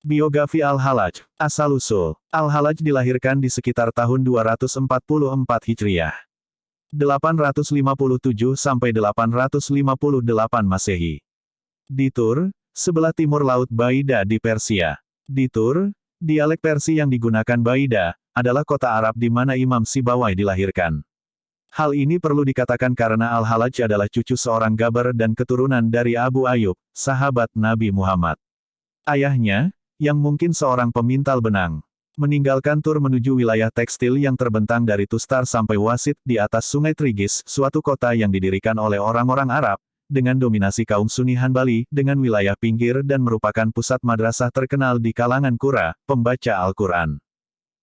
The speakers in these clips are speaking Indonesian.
Biografi Al-Hallaj, asal-usul. Al-Hallaj dilahirkan di sekitar tahun 244 Hijriah. 857 sampai 858 Masehi. Di Tur, sebelah timur Laut Baida di Persia. Di Tur, dialek Persia yang digunakan Baida, adalah kota Arab di mana Imam Sibawai dilahirkan. Hal ini perlu dikatakan karena Al-Hallaj adalah cucu seorang Gaber dan keturunan dari Abu Ayyub, sahabat Nabi Muhammad. Ayahnya, yang mungkin seorang pemintal benang, meninggalkan Tur menuju wilayah tekstil yang terbentang dari Tustar sampai Wasit di atas Sungai Trigis, suatu kota yang didirikan oleh orang-orang Arab, dengan dominasi kaum Sunni Hanbali, dengan wilayah pinggir dan merupakan pusat madrasah terkenal di kalangan Qura, pembaca Al-Quran.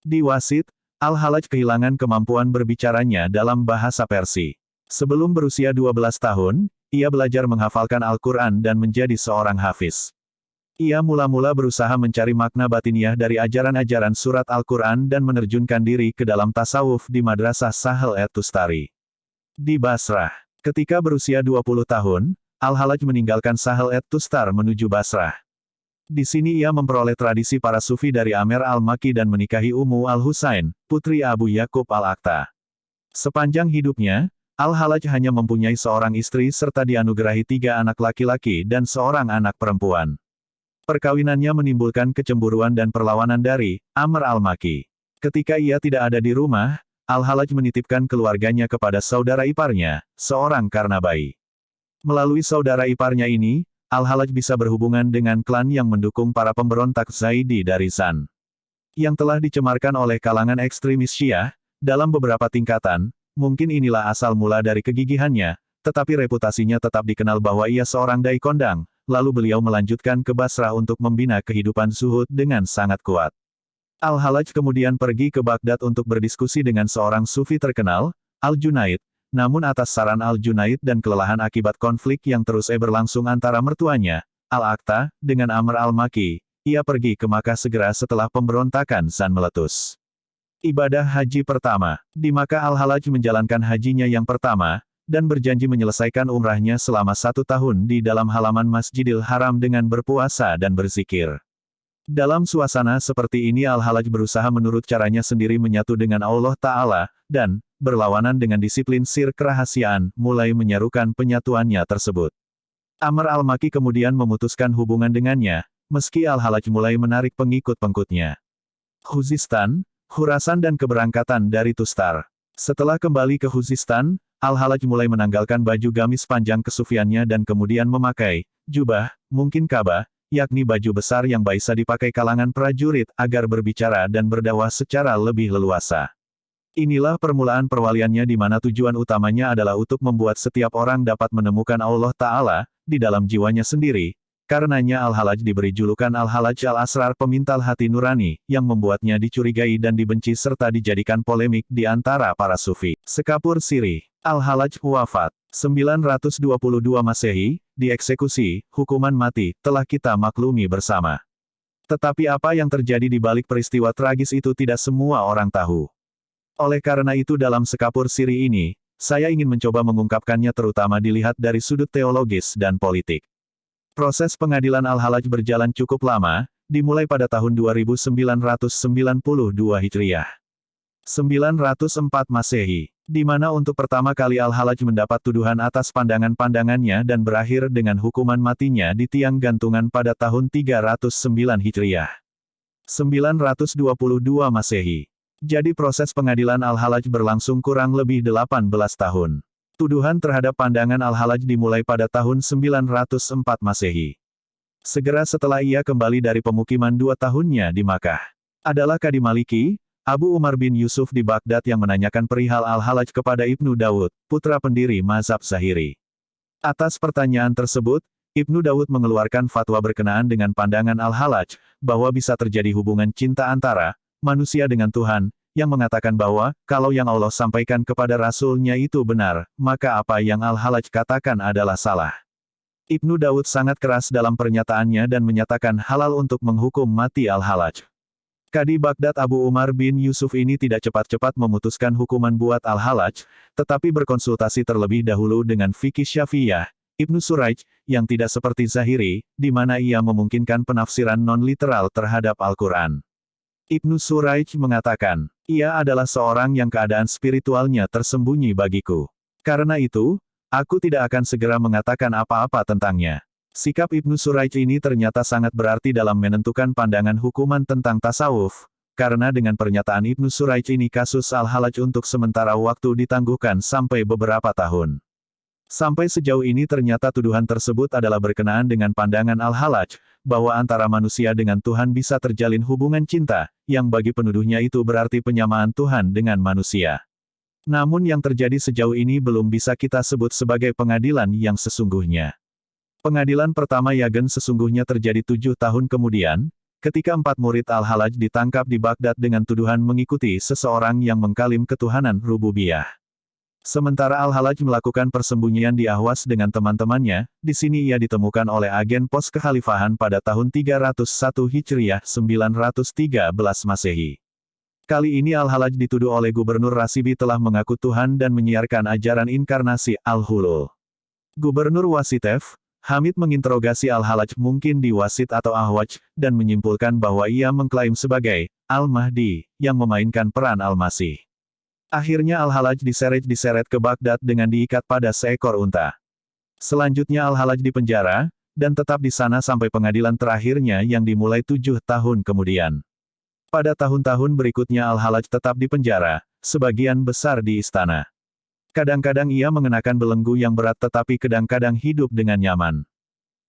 Di Wasit, Al-Hallaj kehilangan kemampuan berbicaranya dalam bahasa Persia. Sebelum berusia 12 tahun, ia belajar menghafalkan Al-Quran dan menjadi seorang hafiz. Ia mula-mula berusaha mencari makna batiniah dari ajaran-ajaran surat Al-Quran dan menerjunkan diri ke dalam tasawuf di Madrasah Sahel et-Tustari. Di Basrah, ketika berusia 20 tahun, Al-Hallaj meninggalkan Sahel et-Tustar menuju Basrah. Di sini ia memperoleh tradisi para sufi dari Amer al-Makki dan menikahi Ummu al-Husain, putri Abu Yakub al-Aqta. Sepanjang hidupnya, Al-Hallaj hanya mempunyai seorang istri serta dianugerahi 3 anak laki-laki dan seorang anak perempuan. Perkawinannya menimbulkan kecemburuan dan perlawanan dari Amr al-Makki. Ketika ia tidak ada di rumah, Al-Hallaj menitipkan keluarganya kepada saudara iparnya, seorang Karnabai. Melalui saudara iparnya ini, Al-Hallaj bisa berhubungan dengan klan yang mendukung para pemberontak Zaidi dari Zan, yang telah dicemarkan oleh kalangan ekstremis Syiah, dalam beberapa tingkatan. Mungkin inilah asal mula dari kegigihannya, tetapi reputasinya tetap dikenal bahwa ia seorang dai kondang. Lalu beliau melanjutkan ke Basrah untuk membina kehidupan zuhud dengan sangat kuat. Al-Hallaj kemudian pergi ke Baghdad untuk berdiskusi dengan seorang sufi terkenal, Al-Junaid, namun atas saran Al-Junaid dan kelelahan akibat konflik yang terus berlangsung antara mertuanya, Al-Aqta, dengan Amr al-Makki, ia pergi ke Makkah segera setelah pemberontakan Zan meletus. Ibadah Haji pertama. Di Makkah Al-Hallaj menjalankan hajinya yang pertama, dan berjanji menyelesaikan umrahnya selama 1 tahun di dalam halaman Masjidil Haram dengan berpuasa dan berzikir. Dalam suasana seperti ini Al-Hallaj berusaha menurut caranya sendiri menyatu dengan Allah Ta'ala, dan, berlawanan dengan disiplin sir kerahasiaan, mulai menyerukan penyatuannya tersebut. Amr al-Makki kemudian memutuskan hubungan dengannya, meski Al-Hallaj mulai menarik pengikut-pengikutnya. Khuzistan, Khurasan dan keberangkatan dari Tustar. Setelah kembali ke Khuzistan, Al-Hallaj mulai menanggalkan baju gamis panjang kesufiannya dan kemudian memakai jubah, mungkin kabah, yakni baju besar yang biasa dipakai kalangan prajurit agar berbicara dan berdakwah secara lebih leluasa. Inilah permulaan perwaliannya di mana tujuan utamanya adalah untuk membuat setiap orang dapat menemukan Allah Ta'ala di dalam jiwanya sendiri. Karenanya Al-Hallaj diberi julukan Al-Hallaj al-Asrar, pemintal hati nurani, yang membuatnya dicurigai dan dibenci serta dijadikan polemik di antara para sufi. Sekapur sirih. Al-Hallaj wafat 922 Masehi, dieksekusi, hukuman mati, telah kita maklumi bersama. Tetapi apa yang terjadi di balik peristiwa tragis itu tidak semua orang tahu. Oleh karena itu dalam sekapur sirih ini, saya ingin mencoba mengungkapkannya terutama dilihat dari sudut teologis dan politik. Proses pengadilan Al-Hallaj berjalan cukup lama, dimulai pada tahun 2992 Hijriah. 904 Masehi, di mana untuk pertama kali Al-Hallaj mendapat tuduhan atas pandangan-pandangannya dan berakhir dengan hukuman matinya di tiang gantungan pada tahun 309 Hijriah. 922 Masehi. Jadi proses pengadilan Al-Hallaj berlangsung kurang lebih 18 tahun. Tuduhan terhadap pandangan Al-Hallaj dimulai pada tahun 904 Masehi. Segera setelah ia kembali dari pemukiman 2 tahunnya di Makkah. Adalah Qadi Maliki, Abu Umar bin Yusuf di Baghdad yang menanyakan perihal Al-Hallaj kepada Ibnu Daud, putra pendiri mazhab Zahiri. Atas pertanyaan tersebut, Ibnu Daud mengeluarkan fatwa berkenaan dengan pandangan Al-Hallaj, bahwa bisa terjadi hubungan cinta antara manusia dengan Tuhan, yang mengatakan bahwa, kalau yang Allah sampaikan kepada Rasul-Nya itu benar, maka apa yang Al-Hallaj katakan adalah salah. Ibnu Daud sangat keras dalam pernyataannya dan menyatakan halal untuk menghukum mati Al-Hallaj. Qadi Baghdad Abu Umar bin Yusuf ini tidak cepat-cepat memutuskan hukuman buat Al-Hallaj, tetapi berkonsultasi terlebih dahulu dengan fikih Syafi'iyah, Ibnu Suraij, yang tidak seperti Zahiri, di mana ia memungkinkan penafsiran non-literal terhadap Al-Quran. Ibnu Suraij mengatakan, ia adalah seorang yang keadaan spiritualnya tersembunyi bagiku. Karena itu, aku tidak akan segera mengatakan apa-apa tentangnya. Sikap Ibnu Suraij ini ternyata sangat berarti dalam menentukan pandangan hukuman tentang tasawuf, karena dengan pernyataan Ibnu Suraij ini kasus Al-Hallaj untuk sementara waktu ditangguhkan sampai beberapa tahun. Sampai sejauh ini ternyata tuduhan tersebut adalah berkenaan dengan pandangan Al-Hallaj, bahwa antara manusia dengan Tuhan bisa terjalin hubungan cinta, yang bagi penuduhnya itu berarti penyamaan Tuhan dengan manusia. Namun yang terjadi sejauh ini belum bisa kita sebut sebagai pengadilan yang sesungguhnya. Pengadilan pertama Yagen sesungguhnya terjadi 7 tahun kemudian, ketika 4 murid Al-Hallaj ditangkap di Baghdad dengan tuduhan mengikuti seseorang yang mengklaim ketuhanan rububiyah. Sementara Al-Hallaj melakukan persembunyian di Ahwas dengan teman-temannya, di sini ia ditemukan oleh agen pos kekhalifahan pada tahun 301 Hijriah 913 Masehi. Kali ini Al-Hallaj dituduh oleh Gubernur Rasibi telah mengaku Tuhan dan menyiarkan ajaran inkarnasi Al-Hulul. Gubernur Wasitef, Hamid menginterogasi Al-Hallaj mungkin di Wasit atau Ahwaj, dan menyimpulkan bahwa ia mengklaim sebagai Al-Mahdi, yang memainkan peran Al-Masih. Akhirnya Al-Hallaj diseret ke Baghdad dengan diikat pada seekor unta. Selanjutnya Al-Hallaj dipenjara, dan tetap di sana sampai pengadilan terakhirnya yang dimulai 7 tahun kemudian. Pada tahun-tahun berikutnya Al-Hallaj tetap dipenjara, sebagian besar di istana. Kadang-kadang ia mengenakan belenggu yang berat tetapi kadang-kadang hidup dengan nyaman.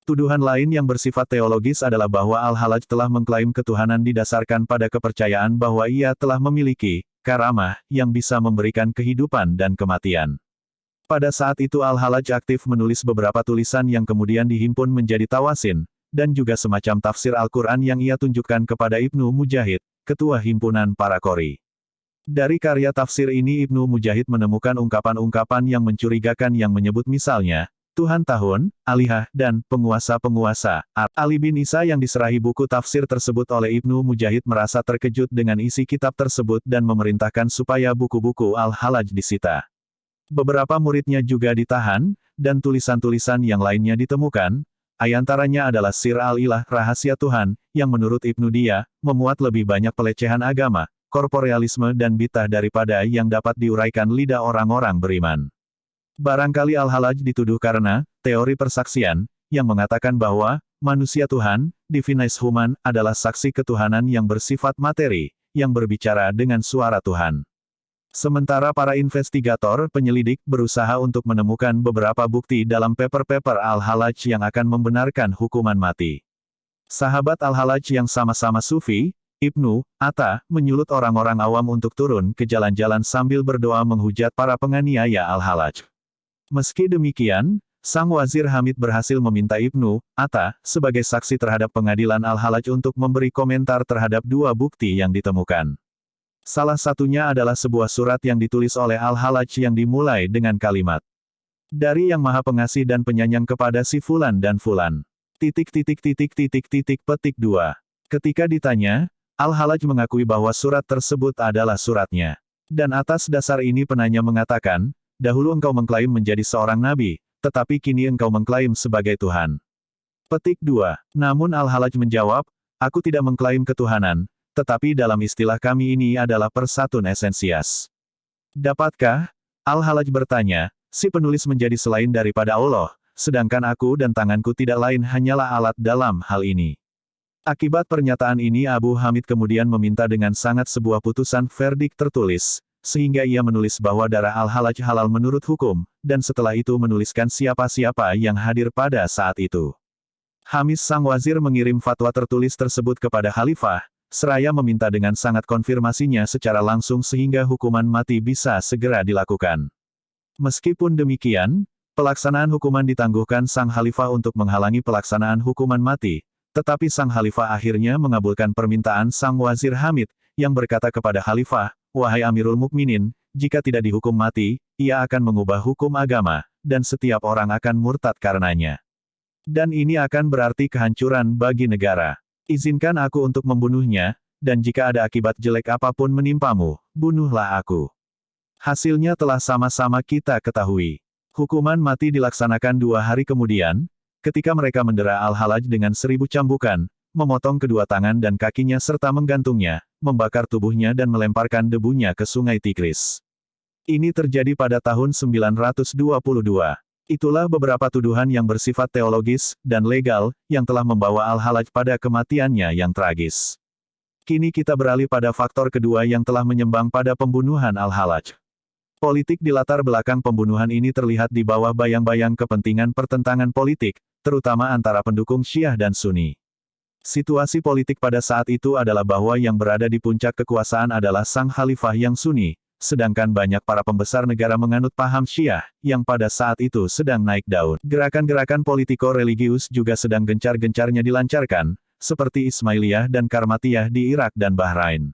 Tuduhan lain yang bersifat teologis adalah bahwa Al-Hallaj telah mengklaim ketuhanan didasarkan pada kepercayaan bahwa ia telah memiliki karamah, yang bisa memberikan kehidupan dan kematian. Pada saat itu Al-Hallaj aktif menulis beberapa tulisan yang kemudian dihimpun menjadi tawasin, dan juga semacam tafsir Al-Quran yang ia tunjukkan kepada Ibnu Mujahid, ketua himpunan para qori. Dari karya tafsir ini Ibnu Mujahid menemukan ungkapan-ungkapan yang mencurigakan yang menyebut misalnya, Tuhan tahun, alihah, dan penguasa-penguasa. Ali bin Isa yang diserahi buku tafsir tersebut oleh Ibnu Mujahid merasa terkejut dengan isi kitab tersebut dan memerintahkan supaya buku-buku Al-Hallaj disita. Beberapa muridnya juga ditahan, dan tulisan-tulisan yang lainnya ditemukan, antaranya adalah Sir Al-Ilah, Rahasia Tuhan, yang menurut Ibnu Dia, memuat lebih banyak pelecehan agama, korporealisme dan bid'ah daripada yang dapat diuraikan lidah orang-orang beriman. Barangkali Al-Hallaj dituduh karena teori persaksian, yang mengatakan bahwa manusia Tuhan, divinis human, adalah saksi ketuhanan yang bersifat materi, yang berbicara dengan suara Tuhan. Sementara para investigator penyelidik berusaha untuk menemukan beberapa bukti dalam paper-paper Al-Hallaj yang akan membenarkan hukuman mati. Sahabat Al-Hallaj yang sama-sama sufi, Ibnu Atta, menyulut orang-orang awam untuk turun ke jalan-jalan sambil berdoa menghujat para penganiaya Al-Hallaj. Meski demikian, sang wazir Hamid berhasil meminta Ibnu Atta sebagai saksi terhadap pengadilan Al-Hallaj untuk memberi komentar terhadap 2 bukti yang ditemukan. Salah satunya adalah sebuah surat yang ditulis oleh Al-Hallaj yang dimulai dengan kalimat, "Dari Yang Maha Pengasih dan Penyayang kepada si Fulan dan Fulan. ... Petik 2. Ketika ditanya, Al-Hallaj mengakui bahwa surat tersebut adalah suratnya. Dan atas dasar ini penanya mengatakan, dahulu engkau mengklaim menjadi seorang nabi, tetapi kini engkau mengklaim sebagai Tuhan. Petik 2. Namun Al-Hallaj menjawab, aku tidak mengklaim ketuhanan, tetapi dalam istilah kami ini adalah persatun esensias. Dapatkah? Al-Hallaj bertanya, si penulis menjadi selain daripada Allah, sedangkan aku dan tanganku tidak lain hanyalah alat dalam hal ini. Akibat pernyataan ini Abu Hamid kemudian meminta dengan sangat sebuah putusan verdik tertulis, sehingga ia menulis bahwa darah Al-Hallaj halal menurut hukum, dan setelah itu menuliskan siapa-siapa yang hadir pada saat itu. Hamis sang wazir mengirim fatwa tertulis tersebut kepada Khalifah, seraya meminta dengan sangat konfirmasinya secara langsung sehingga hukuman mati bisa segera dilakukan. Meskipun demikian, pelaksanaan hukuman ditangguhkan sang Khalifah untuk menghalangi pelaksanaan hukuman mati, tetapi sang Khalifah akhirnya mengabulkan permintaan sang wazir Hamid, yang berkata kepada Khalifah, wahai Amirul Mukminin, jika tidak dihukum mati, ia akan mengubah hukum agama, dan setiap orang akan murtad karenanya. Dan ini akan berarti kehancuran bagi negara. Izinkan aku untuk membunuhnya, dan jika ada akibat jelek apapun menimpamu, bunuhlah aku. Hasilnya telah sama-sama kita ketahui. Hukuman mati dilaksanakan 2 hari kemudian, ketika mereka mendera Al-Hallaj dengan 1000 cambukan, memotong kedua tangan dan kakinya serta menggantungnya, membakar tubuhnya dan melemparkan debunya ke sungai Tigris. Ini terjadi pada tahun 922. Itulah beberapa tuduhan yang bersifat teologis dan legal, yang telah membawa Al-Hallaj pada kematiannya yang tragis. Kini kita beralih pada faktor kedua yang telah menyumbang pada pembunuhan Al-Hallaj. Politik di latar belakang pembunuhan ini terlihat di bawah bayang-bayang kepentingan pertentangan politik, terutama antara pendukung Syiah dan Sunni. Situasi politik pada saat itu adalah bahwa yang berada di puncak kekuasaan adalah sang khalifah yang Sunni, sedangkan banyak para pembesar negara menganut paham Syiah, yang pada saat itu sedang naik daun. Gerakan-gerakan politiko-religius juga sedang gencar-gencarnya dilancarkan, seperti Ismailiyah dan Karmatiyah di Irak dan Bahrain.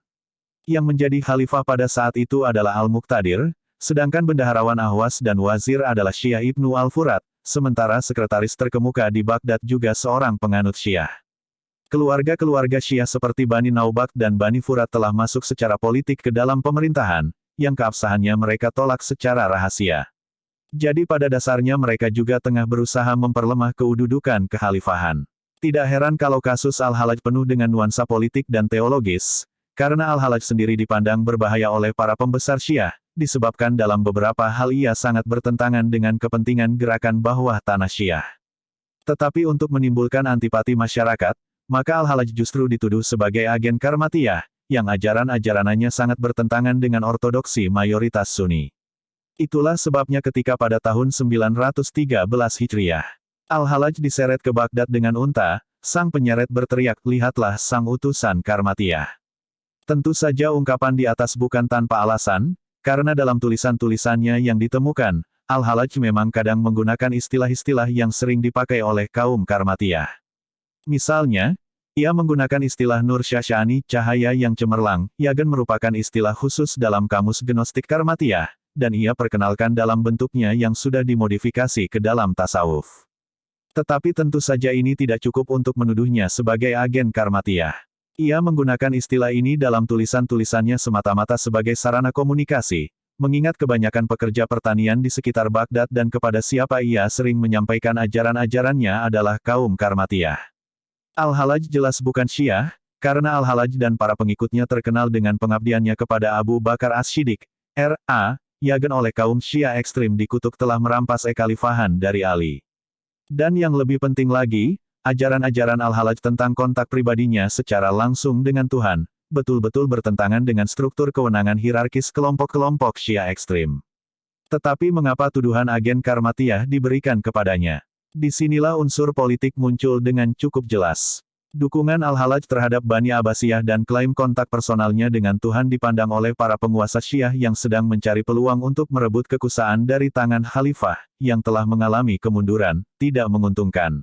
Yang menjadi khalifah pada saat itu adalah Al-Muqtadir, sedangkan bendaharawan Ahwas dan wazir adalah Syiah Ibnu Al-Furat, sementara sekretaris terkemuka di Baghdad juga seorang penganut Syiah. Keluarga-keluarga Syiah seperti Bani Naubakht dan Bani Furat telah masuk secara politik ke dalam pemerintahan, yang keabsahannya mereka tolak secara rahasia. Jadi pada dasarnya mereka juga tengah berusaha memperlemah kedudukan kekhalifahan. Tidak heran kalau kasus Al-Hallaj penuh dengan nuansa politik dan teologis, karena Al-Hallaj sendiri dipandang berbahaya oleh para pembesar Syiah, disebabkan dalam beberapa hal ia sangat bertentangan dengan kepentingan gerakan bawah tanah Syiah. Tetapi untuk menimbulkan antipati masyarakat, maka Al-Hallaj justru dituduh sebagai agen Karmatiyah, yang ajaran-ajaranannya sangat bertentangan dengan ortodoksi mayoritas Sunni. Itulah sebabnya ketika pada tahun 913 Hijriah, Al-Hallaj diseret ke Baghdad dengan unta, sang penyeret berteriak, "Lihatlah sang utusan Karmatiyah." Tentu saja ungkapan di atas bukan tanpa alasan, karena dalam tulisan-tulisannya yang ditemukan, Al-Hallaj memang kadang menggunakan istilah-istilah yang sering dipakai oleh kaum Karmatiyah. Misalnya, ia menggunakan istilah Nur Syasyani, cahaya yang cemerlang, yagen merupakan istilah khusus dalam kamus Gnostik Karmatiyah, dan ia perkenalkan dalam bentuknya yang sudah dimodifikasi ke dalam tasawuf. Tetapi tentu saja ini tidak cukup untuk menuduhnya sebagai agen Karmatiyah. Ia menggunakan istilah ini dalam tulisan-tulisannya semata-mata sebagai sarana komunikasi, mengingat kebanyakan pekerja pertanian di sekitar Baghdad dan kepada siapa ia sering menyampaikan ajaran-ajarannya adalah kaum Karmatiyah. Al-Hallaj jelas bukan Syiah, karena Al-Hallaj dan para pengikutnya terkenal dengan pengabdiannya kepada Abu Bakar As-Siddiq, R.A., yagen oleh kaum Syiah ekstrim dikutuk telah merampas kekhalifahan dari Ali. Dan yang lebih penting lagi, ajaran-ajaran Al-Hallaj tentang kontak pribadinya secara langsung dengan Tuhan, betul-betul bertentangan dengan struktur kewenangan hierarkis kelompok-kelompok Syiah ekstrim. Tetapi mengapa tuduhan agen Karmatiyah diberikan kepadanya? Disinilah unsur politik muncul dengan cukup jelas. Dukungan Al-Hallaj terhadap Bani Abbasiyah dan klaim kontak personalnya dengan Tuhan dipandang oleh para penguasa Syiah yang sedang mencari peluang untuk merebut kekuasaan dari tangan khalifah, yang telah mengalami kemunduran, tidak menguntungkan.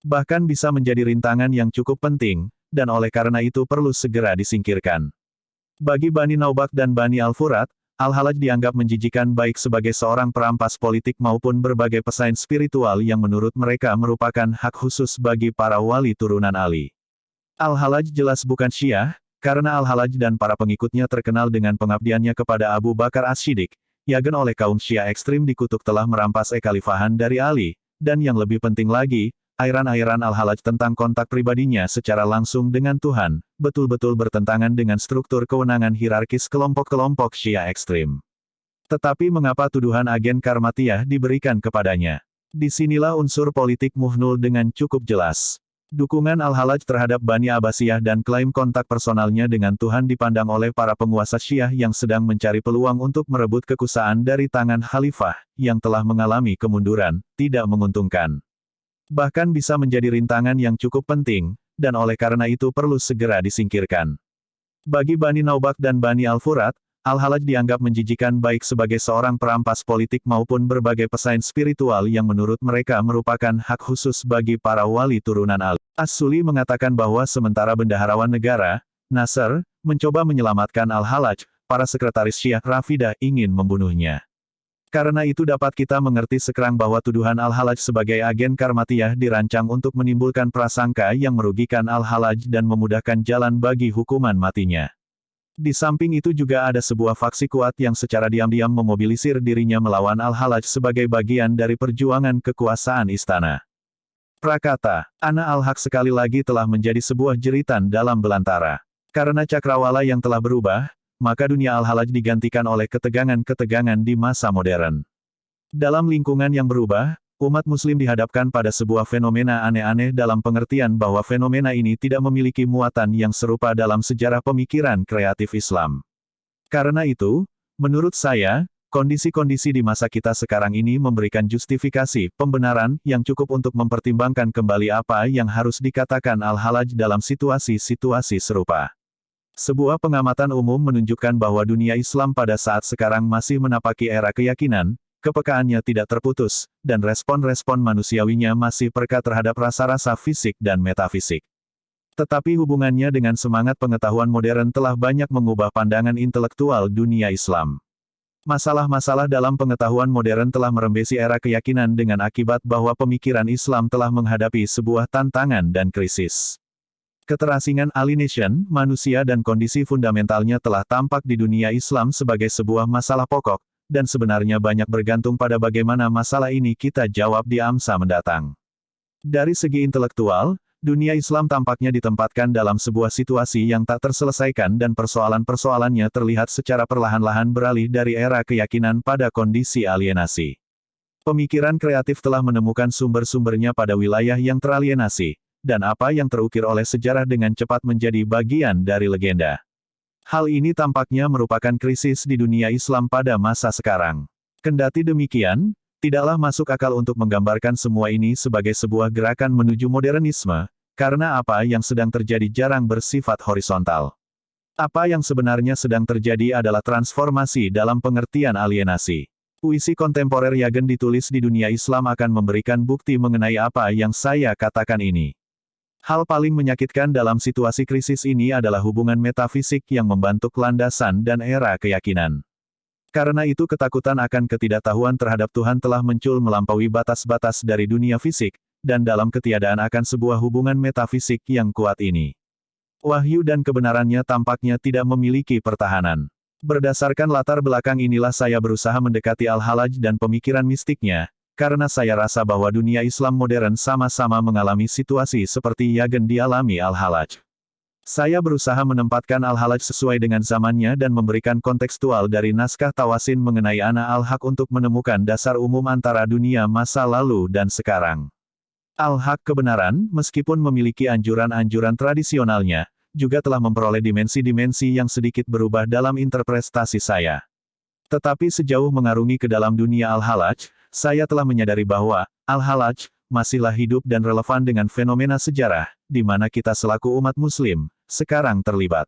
Bahkan bisa menjadi rintangan yang cukup penting, dan oleh karena itu perlu segera disingkirkan. Bagi Bani Naubakht dan Bani Al-Furat, Al-Hallaj dianggap menjijikan baik sebagai seorang perampas politik maupun berbagai pesaing spiritual yang menurut mereka merupakan hak khusus bagi para wali turunan Ali. Al-Hallaj jelas bukan Syiah, karena Al-Hallaj dan para pengikutnya terkenal dengan pengabdiannya kepada Abu Bakar As-Siddiq, yagen oleh kaum Syiah ekstrim dikutuk telah merampas kekhalifahan dari Ali, dan yang lebih penting lagi, airan-airan Al-Hallaj tentang kontak pribadinya secara langsung dengan Tuhan, betul-betul bertentangan dengan struktur kewenangan hierarkis kelompok-kelompok Syiah ekstrim. Tetapi mengapa tuduhan agen Karmatiyah diberikan kepadanya? Disinilah unsur politik Muhnul dengan cukup jelas. Dukungan Al-Hallaj terhadap Bani Abbasiyah dan klaim kontak personalnya dengan Tuhan dipandang oleh para penguasa Syiah yang sedang mencari peluang untuk merebut kekuasaan dari tangan khalifah, yang telah mengalami kemunduran, tidak menguntungkan. Bahkan bisa menjadi rintangan yang cukup penting, dan oleh karena itu perlu segera disingkirkan. Bagi Bani Naubakht dan Bani Al-Furat, Al-Hallaj dianggap menjijikan baik sebagai seorang perampas politik maupun berbagai pesaing spiritual yang menurut mereka merupakan hak khusus bagi para wali turunan Ali. As-Suli mengatakan bahwa sementara bendaharawan negara, Nasr, mencoba menyelamatkan Al-Hallaj, para sekretaris Syiah Rafidah ingin membunuhnya. Karena itu dapat kita mengerti sekarang bahwa tuduhan Al-Hallaj sebagai agen Karmatiyah dirancang untuk menimbulkan prasangka yang merugikan Al-Hallaj dan memudahkan jalan bagi hukuman matinya. Di samping itu juga ada sebuah faksi kuat yang secara diam-diam memobilisir dirinya melawan Al-Halaj sebagai bagian dari perjuangan kekuasaan istana. Prakata, Ana Al-Haq sekali lagi telah menjadi sebuah jeritan dalam belantara. Karena cakrawala yang telah berubah, maka dunia Al-Halaj digantikan oleh ketegangan-ketegangan di masa modern. Dalam lingkungan yang berubah, umat muslim dihadapkan pada sebuah fenomena aneh-aneh dalam pengertian bahwa fenomena ini tidak memiliki muatan yang serupa dalam sejarah pemikiran kreatif Islam. Karena itu, menurut saya, kondisi-kondisi di masa kita sekarang ini memberikan justifikasi, pembenaran, yang cukup untuk mempertimbangkan kembali apa yang harus dikatakan Al-Halaj dalam situasi-situasi serupa. Sebuah pengamatan umum menunjukkan bahwa dunia Islam pada saat sekarang masih menapaki era keyakinan, kepekaannya tidak terputus, dan respon-respon manusiawinya masih peka terhadap rasa-rasa fisik dan metafisik. Tetapi hubungannya dengan semangat pengetahuan modern telah banyak mengubah pandangan intelektual dunia Islam. Masalah-masalah dalam pengetahuan modern telah merembesi era keyakinan dengan akibat bahwa pemikiran Islam telah menghadapi sebuah tantangan dan krisis. Keterasingan alienation, manusia dan kondisi fundamentalnya telah tampak di dunia Islam sebagai sebuah masalah pokok, dan sebenarnya banyak bergantung pada bagaimana masalah ini kita jawab di masa mendatang. Dari segi intelektual, dunia Islam tampaknya ditempatkan dalam sebuah situasi yang tak terselesaikan dan persoalan-persoalannya terlihat secara perlahan-lahan beralih dari era keyakinan pada kondisi alienasi. Pemikiran kreatif telah menemukan sumber-sumbernya pada wilayah yang teralienasi, dan apa yang terukir oleh sejarah dengan cepat menjadi bagian dari legenda. Hal ini tampaknya merupakan krisis di dunia Islam pada masa sekarang. Kendati demikian, tidaklah masuk akal untuk menggambarkan semua ini sebagai sebuah gerakan menuju modernisme, karena apa yang sedang terjadi jarang bersifat horizontal. Apa yang sebenarnya sedang terjadi adalah transformasi dalam pengertian alienasi. Puisi kontemporer Yagen ditulis di dunia Islam akan memberikan bukti mengenai apa yang saya katakan ini. Hal paling menyakitkan dalam situasi krisis ini adalah hubungan metafisik yang membentuk landasan dan era keyakinan. Karena itu ketakutan akan ketidaktahuan terhadap Tuhan telah muncul melampaui batas-batas dari dunia fisik, dan dalam ketiadaan akan sebuah hubungan metafisik yang kuat ini. Wahyu dan kebenarannya tampaknya tidak memiliki pertahanan. Berdasarkan latar belakang inilah saya berusaha mendekati Al-Halaj dan pemikiran mistiknya, karena saya rasa bahwa dunia Islam modern sama-sama mengalami situasi seperti Yagen dialami Al-Halaj. Saya berusaha menempatkan Al-Halaj sesuai dengan zamannya dan memberikan kontekstual dari naskah Tawasin mengenai Ana Al-Haq untuk menemukan dasar umum antara dunia masa lalu dan sekarang. Al-Haq kebenaran, meskipun memiliki anjuran-anjuran tradisionalnya, juga telah memperoleh dimensi-dimensi yang sedikit berubah dalam interpretasi saya. Tetapi sejauh mengarungi ke dalam dunia Al-Halaj, saya telah menyadari bahwa Al-Halaj masihlah hidup dan relevan dengan fenomena sejarah, di mana kita selaku umat Muslim sekarang terlibat.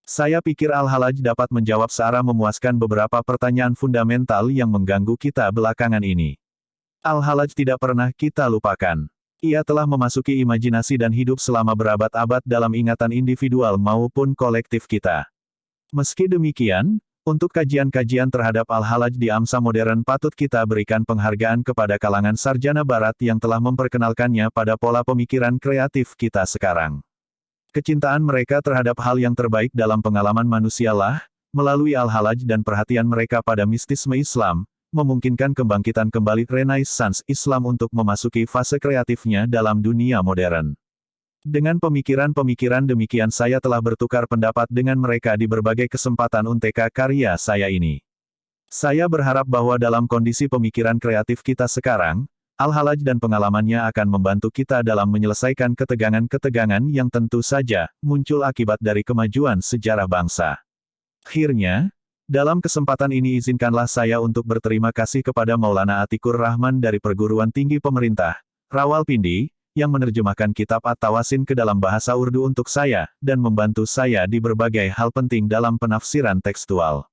Saya pikir Al-Halaj dapat menjawab secara memuaskan beberapa pertanyaan fundamental yang mengganggu kita belakangan ini. Al-Halaj tidak pernah kita lupakan. Ia telah memasuki imajinasi dan hidup selama berabad-abad dalam ingatan individual maupun kolektif kita. Meski demikian, untuk kajian-kajian terhadap Al-Halaj di masa modern patut kita berikan penghargaan kepada kalangan sarjana barat yang telah memperkenalkannya pada pola pemikiran kreatif kita sekarang. Kecintaan mereka terhadap hal yang terbaik dalam pengalaman manusialah, melalui Al-Halaj dan perhatian mereka pada mistisme Islam, memungkinkan kebangkitan kembali Renaissance Islam untuk memasuki fase kreatifnya dalam dunia modern. Dengan pemikiran-pemikiran demikian saya telah bertukar pendapat dengan mereka di berbagai kesempatan untuk karya saya ini. Saya berharap bahwa dalam kondisi pemikiran kreatif kita sekarang, Al-Halaj dan pengalamannya akan membantu kita dalam menyelesaikan ketegangan-ketegangan yang tentu saja muncul akibat dari kemajuan sejarah bangsa. Akhirnya, dalam kesempatan ini izinkanlah saya untuk berterima kasih kepada Maulana Atikur Rahman dari Perguruan Tinggi Pemerintah, Rawalpindi, yang menerjemahkan kitab At-Tawasin ke dalam bahasa Urdu untuk saya, dan membantu saya di berbagai hal penting dalam penafsiran tekstual.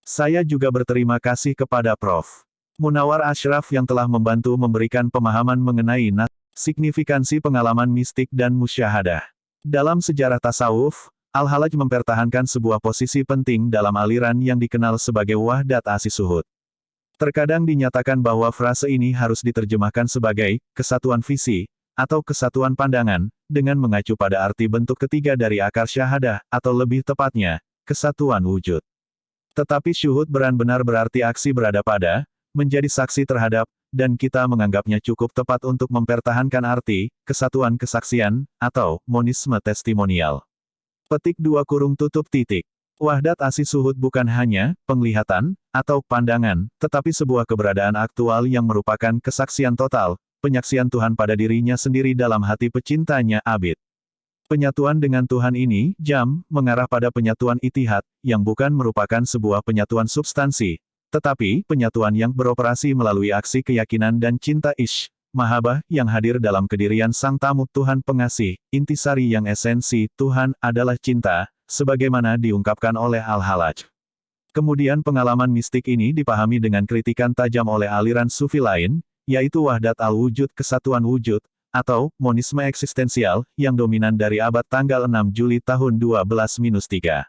Saya juga berterima kasih kepada Prof. Munawar Ashraf yang telah membantu memberikan pemahaman mengenai signifikansi pengalaman mistik dan musyahadah. Dalam sejarah tasawuf, Al-Halaj mempertahankan sebuah posisi penting dalam aliran yang dikenal sebagai Wahdat As-Suhud. Terkadang dinyatakan bahwa frase ini harus diterjemahkan sebagai kesatuan visi, atau kesatuan pandangan, dengan mengacu pada arti bentuk ketiga dari akar syahadah, atau lebih tepatnya, kesatuan wujud. Tetapi syuhud benar-benar berarti aksi berada pada, menjadi saksi terhadap, dan kita menganggapnya cukup tepat untuk mempertahankan arti, kesatuan kesaksian, atau, monisme testimonial. Petik 2 kurung tutup titik. Wahdat asih syuhud bukan hanya, penglihatan, atau pandangan, tetapi sebuah keberadaan aktual yang merupakan kesaksian total, penyaksian Tuhan pada dirinya sendiri dalam hati pecintanya Abid. Penyatuan dengan Tuhan ini, jam, mengarah pada penyatuan itihad, yang bukan merupakan sebuah penyatuan substansi, tetapi penyatuan yang beroperasi melalui aksi keyakinan dan cinta ish, mahabah, yang hadir dalam kedirian sang tamu Tuhan pengasih, intisari yang esensi Tuhan adalah cinta, sebagaimana diungkapkan oleh Al-Halaj. Kemudian pengalaman mistik ini dipahami dengan kritikan tajam oleh aliran sufi lain, yaitu wahdat al-wujud kesatuan wujud, atau monisme eksistensial, yang dominan dari abad tanggal 6 Juli tahun 12-3.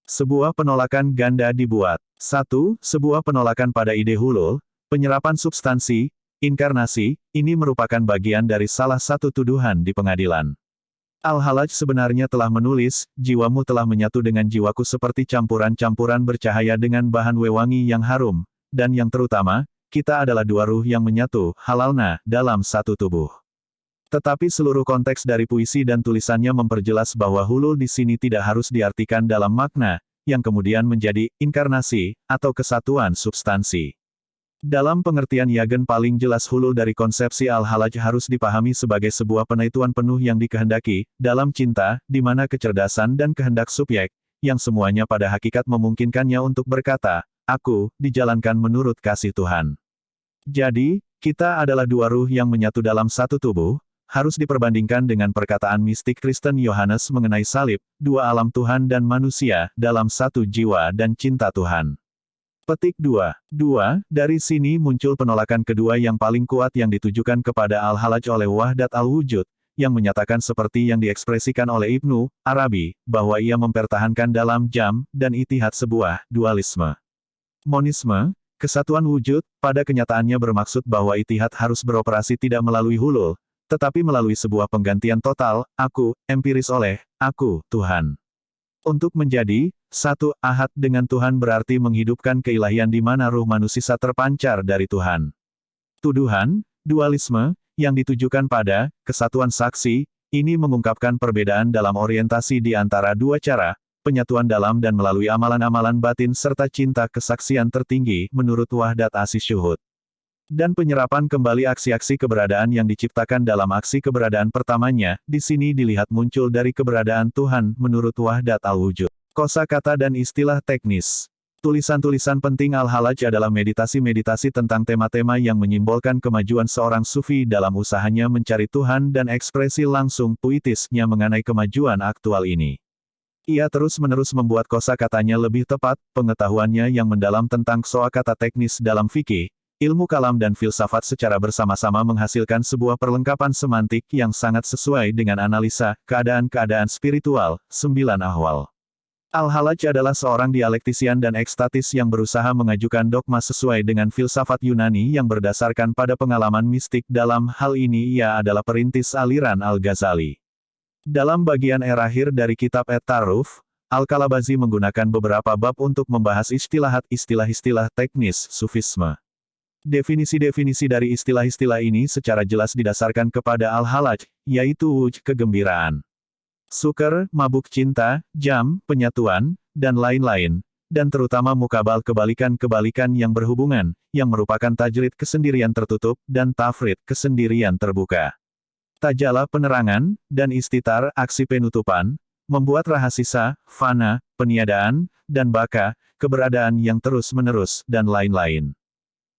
Sebuah penolakan ganda dibuat. 1. Sebuah penolakan pada ide hulul, penyerapan substansi, inkarnasi, ini merupakan bagian dari salah satu tuduhan di pengadilan. Al-Halaj sebenarnya telah menulis, jiwamu telah menyatu dengan jiwaku seperti campuran-campuran bercahaya dengan bahan wewangi yang harum, dan yang terutama, kita adalah dua ruh yang menyatu, halalna, dalam satu tubuh. Tetapi seluruh konteks dari puisi dan tulisannya memperjelas bahwa hulul di sini tidak harus diartikan dalam makna, yang kemudian menjadi inkarnasi, atau kesatuan substansi. Dalam pengertian Yagen paling jelas hulul dari konsepsi Al-Halaj harus dipahami sebagai sebuah penaituan penuh yang dikehendaki, dalam cinta, di mana kecerdasan dan kehendak subjek, yang semuanya pada hakikat memungkinkannya untuk berkata, aku, dijalankan menurut kasih Tuhan. Jadi, kita adalah dua ruh yang menyatu dalam satu tubuh, harus diperbandingkan dengan perkataan mistik Kristen Yohanes mengenai salib, dua alam Tuhan dan manusia, dalam satu jiwa dan cinta Tuhan. Petik 2. Dari sini muncul penolakan kedua yang paling kuat yang ditujukan kepada Al-Halaj oleh Wahdat al-Wujud, yang menyatakan seperti yang diekspresikan oleh Ibnu Arabi, bahwa ia mempertahankan dalam jam, dan itihad sebuah dualisme. Monisme, kesatuan wujud, pada kenyataannya bermaksud bahwa itihad harus beroperasi tidak melalui hulul, tetapi melalui sebuah penggantian total, aku, empiris oleh, aku, Tuhan. Untuk menjadi satu ahad dengan Tuhan berarti menghidupkan keilahian di mana ruh manusia terpancar dari Tuhan. Tuduhan, dualisme, yang ditujukan pada kesatuan saksi, ini mengungkapkan perbedaan dalam orientasi di antara dua cara, penyatuan dalam dan melalui amalan-amalan batin serta cinta kesaksian tertinggi menurut wahdat asih syuhud. Dan penyerapan kembali aksi-aksi keberadaan yang diciptakan dalam aksi keberadaan pertamanya, di sini dilihat muncul dari keberadaan Tuhan menurut wahdat al-wujud. Kosakata dan istilah teknis. Tulisan-tulisan penting Al-Halaj adalah meditasi-meditasi tentang tema-tema yang menyimbolkan kemajuan seorang sufi dalam usahanya mencari Tuhan dan ekspresi langsung puitisnya mengenai kemajuan aktual ini. Ia terus-menerus membuat kosakatanya lebih tepat, pengetahuannya yang mendalam tentang kosakata teknis dalam fikih, ilmu kalam dan filsafat secara bersama-sama menghasilkan sebuah perlengkapan semantik yang sangat sesuai dengan analisa keadaan-keadaan spiritual, 9 ahwal. Al-Halaj adalah seorang dialektisian dan ekstatis yang berusaha mengajukan dogma sesuai dengan filsafat Yunani yang berdasarkan pada pengalaman mistik. Dalam hal ini ia adalah perintis aliran Al-Ghazali. Dalam bagian akhir dari kitab At-Taruf, Al-Kalabazi menggunakan beberapa bab untuk membahas istilah-istilah teknis sufisme. Definisi-definisi dari istilah-istilah ini secara jelas didasarkan kepada Al-Halaj, yaitu wuj kegembiraan, sukar, mabuk cinta, jam, penyatuan, dan lain-lain, dan terutama mukabal kebalikan-kebalikan yang berhubungan, yang merupakan tajrid kesendirian tertutup, dan tafrid kesendirian terbuka. Tajala penerangan, dan istitar aksi penutupan, membuat rahasisa, fana, peniadaan, dan baka, keberadaan yang terus-menerus, dan lain-lain.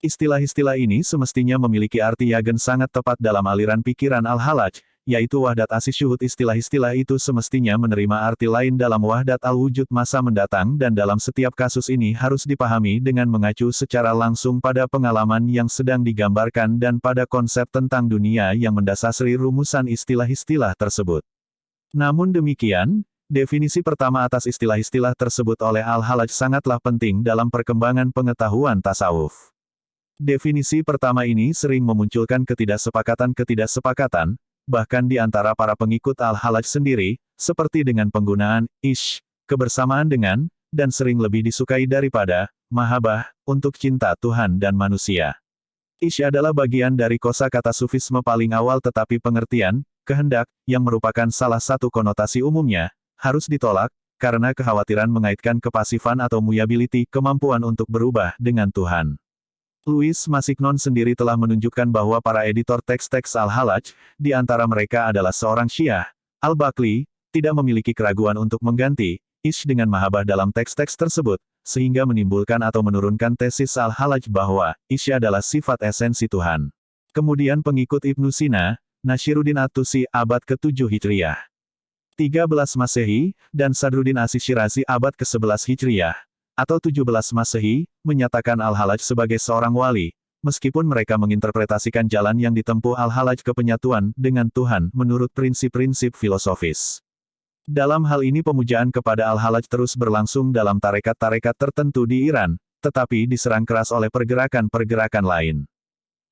Istilah-istilah ini semestinya memiliki arti yagen sangat tepat dalam aliran pikiran Al-Halaj, yaitu wahdat asih syuhud. Istilah-istilah itu semestinya menerima arti lain dalam wahdat al-wujud masa mendatang dan dalam setiap kasus ini harus dipahami dengan mengacu secara langsung pada pengalaman yang sedang digambarkan dan pada konsep tentang dunia yang mendasari rumusan istilah-istilah tersebut. Namun demikian, definisi pertama atas istilah-istilah tersebut oleh Al-Halaj sangatlah penting dalam perkembangan pengetahuan tasawuf. Definisi pertama ini sering memunculkan ketidaksepakatan, bahkan di antara para pengikut Al-Halaj sendiri, seperti dengan penggunaan ish, kebersamaan dengan, dan sering lebih disukai daripada, mahabbah, untuk cinta Tuhan dan manusia. Ishq adalah bagian dari kosakata sufisme paling awal tetapi pengertian, kehendak, yang merupakan salah satu konotasi umumnya, harus ditolak, karena kekhawatiran mengaitkan kepasifan atau muyability, kemampuan untuk berubah dengan Tuhan. Louis Massignon sendiri telah menunjukkan bahwa para editor teks-teks Al-Hallaj, di antara mereka adalah seorang Syiah, Al-Bakli, tidak memiliki keraguan untuk mengganti Ishq dengan mahabbah dalam teks-teks tersebut, sehingga menimbulkan atau menurunkan tesis Al-Hallaj bahwa Ishq adalah sifat esensi Tuhan. Kemudian pengikut Ibnu Sina, Nashiruddin At-Tusi abad ke-7 Hijriyah, 13 Masehi, dan Sadruddin As-Syirazi abad ke-11 Hijriyah, atau 17 Masehi, menyatakan Al-Hallaj sebagai seorang wali, meskipun mereka menginterpretasikan jalan yang ditempuh Al-Hallaj ke penyatuan dengan Tuhan menurut prinsip-prinsip filosofis. Dalam hal ini pemujaan kepada Al-Hallaj terus berlangsung dalam tarekat-tarekat tertentu di Iran, tetapi diserang keras oleh pergerakan-pergerakan lain.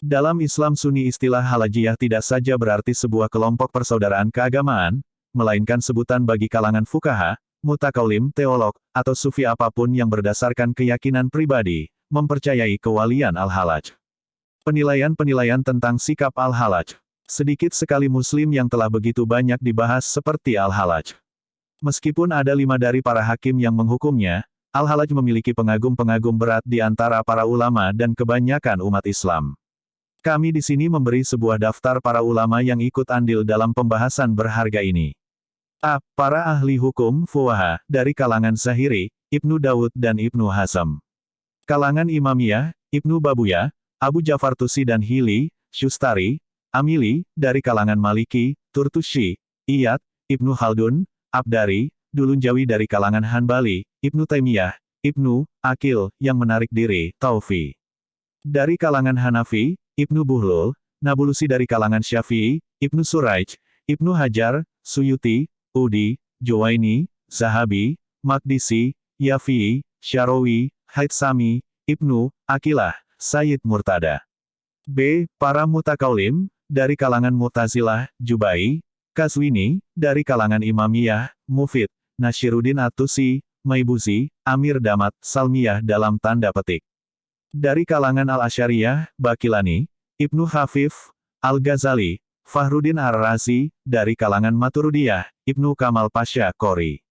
Dalam Islam Sunni istilah Halajiyah tidak saja berarti sebuah kelompok persaudaraan keagamaan, melainkan sebutan bagi kalangan fukaha, mutakaulim, teolog, atau sufi apapun yang berdasarkan keyakinan pribadi, mempercayai kewalian Al-Hallaj. Penilaian-penilaian tentang sikap Al-Hallaj. Sedikit sekali muslim yang telah begitu banyak dibahas seperti Al-Hallaj. Meskipun ada 5 dari para hakim yang menghukumnya, Al-Hallaj memiliki pengagum-pengagum berat di antara para ulama dan kebanyakan umat Islam. Kami di sini memberi sebuah daftar para ulama yang ikut andil dalam pembahasan berharga ini. A. Para ahli hukum fuqaha dari kalangan Zahiri, Ibnu Daud dan Ibnu Hazm. Kalangan Imamiyah, Ibnu Babuyah, Abu Ja'far Tusi dan Hili, Syustari, Amili, dari kalangan Maliki, Turtushi, Iyad, Ibnu Khaldun, Abdari, Dulunjawi dari kalangan Hanbali, Ibnu Taimiyah, Ibnu Akil, yang menarik diri, Taufi. Dari kalangan Hanafi, Ibnu Buhlul, Nabulusi dari kalangan Syafi'i, Ibnu Suraij, Ibnu Hajar, Suyuti, Udi, Juwaini, Zahabi, Maqdisi, Yafi'i, Syarawi, Haytsami, Ibnu Akilah, Sayyid Murtada. B. Para mutakaulim, dari kalangan Mu'tazilah, Jubai, Kazwini, dari kalangan Imamiyah, Mufid, Nashiruddin At-Tusi, Maibuzi, Amir Damat, Salmiyah dalam tanda petik. Dari kalangan Al-Asyariyah, Bakilani, Ibnu Khafif, Al-Ghazali, Fahruddin Ar-Razi, dari kalangan Maturidiyah, Ibnu Kamal Pasha Qori.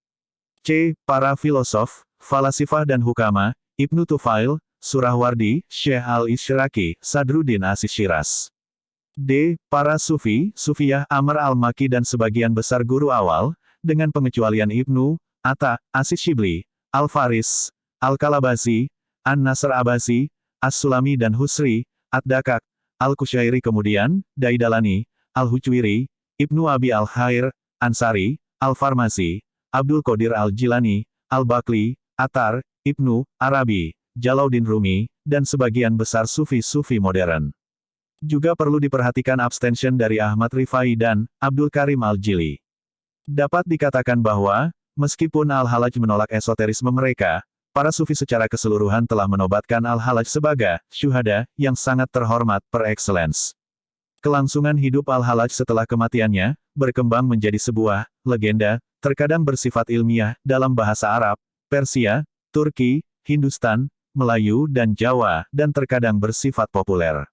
C. Para filosof, falasifah dan hukama, Ibnu Tufail, Surahwardi, Syekh Al-Isyraqi, Sadruddin As-Syiraz. D. Para sufi, Sufiyah, Amr al-Maki dan sebagian besar guru awal, dengan pengecualian Ibnu Atta, As-Shibli, Al-Faris, Al-Kalabazi, An-Nasr Abazi, As-Sulami dan Husri, Ad-Dakak, Al-Kusyairi kemudian, Daidalani, Al-Huchwiri, Ibnu Abi Al-Khair, Ansari, Al-Farmazi, Abdul Qadir Al-Jilani, Al-Bakli, Attar, Ibnu Arabi, Jalauddin Rumi, dan sebagian besar sufi-sufi modern. Juga perlu diperhatikan abstention dari Ahmad Rifai dan Abdul Karim Al-Jili. Dapat dikatakan bahwa, meskipun Al-Hallaj menolak esoterisme mereka, para sufi secara keseluruhan telah menobatkan Al-Hallaj sebagai syuhada yang sangat terhormat per excellence. Kelangsungan hidup Al-Hallaj setelah kematiannya, berkembang menjadi sebuah legenda, terkadang bersifat ilmiah, dalam bahasa Arab, Persia, Turki, Hindustan, Melayu dan Jawa, dan terkadang bersifat populer.